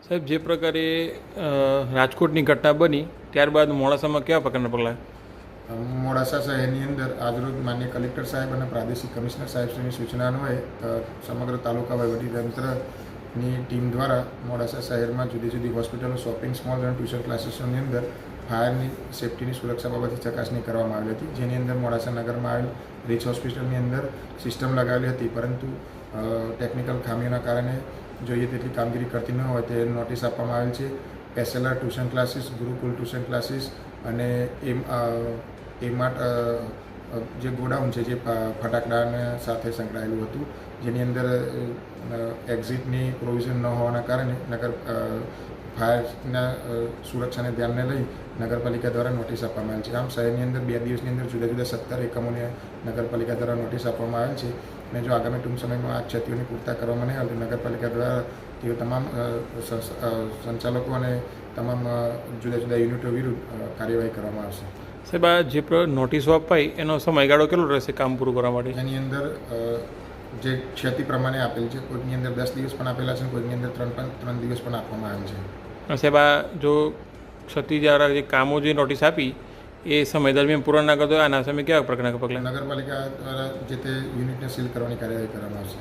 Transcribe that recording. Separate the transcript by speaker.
Speaker 1: સાહેબ, જે પ્રકારે રાજકોટની ઘટના બની ત્યારબાદ મોડાસામાં કેવા પ્રકારના પગલાં?
Speaker 2: મોડાસા શહેરની અંદર આજરોજ માન્ય કલેક્ટર સાહેબ અને પ્રાદેશિક કમિશનર સાહેબશ્રીની સૂચના અન્વયે સમગ્ર તાલુકા વહીવટીતંત્રની ટીમ દ્વારા મોડાસા શહેરમાં જુદી જુદી હોસ્પિટલો, શોપિંગ મોલ અને ટ્યુશન ક્લાસીસોની અંદર ફાયરની સેફ્ટીની સુરક્ષા બાબતે ચકાસણી કરવામાં આવેલી હતી, જેની અંદર મોડાસા નગરમાં આવેલ રીચ હોસ્પિટલની અંદર સિસ્ટમ લગાવેલી હતી, પરંતુ ટેકનિકલ ખામીઓના કારણે જોઈએ તેટલી કામગીરી કરતી ન હોય તે નોટિસ આપવામાં આવેલ છે. પેસેલર tuition classes, Gurukul tuition classes અને એમાં જે ગોડાઉન છે જે ફટાકડાને સાથે સંકળાયેલું હતું, જેની અંદર એક્ઝિટની પ્રોવિઝન ન હોવાના કારણે ફાયરના સુરક્ષાને ધ્યાનને લઈ નગરપાલિકા દ્વારા નોટિસ આપવામાં આવેલ છે. આમ શહેરની અંદર 2 દિવસની અંદર જુદા જુદા 17 એકમોને નગરપાલિકા દ્વારા નોટિસ આપવામાં આવેલ છે અને જો આગામી ટૂંક સમયમાં આ ક્ષતિઓની પૂર્તતા કરવામાં નહીં આવે તો નગરપાલિકા દ્વારા તેઓ તમામ સંચાલકો અને તમામ જુદા જુદા યુનિટો વિરુદ્ધ કાર્યવાહી કરવામાં આવશે.
Speaker 1: સાહેબ, આ જે નોટિસો અપાઈ એનો સમયગાળો કેટલો રહેશે કામ પૂરું કરવા માટે?
Speaker 2: એની અંદર જે ક્ષતિ પ્રમાણે આપેલ છે, કોઈની અંદર 10 દિવસ પણ આપેલા છે, કોઈની અંદર 3 દિવસ પણ આપવામાં આવેલ છે.
Speaker 1: સાહેબ, આ જો ક્ષતિ દ્વારા જે કામો જે નોટિસ આપી એ સમય દરમિયાન પૂરા ના કરતો આના સામે કેવા પ્રકારના પગલાં?
Speaker 2: નગરપાલિકા દ્વારા જે તે યુનિટને સીલ કરવાની કાર્યવાહી કરવામાં આવશે.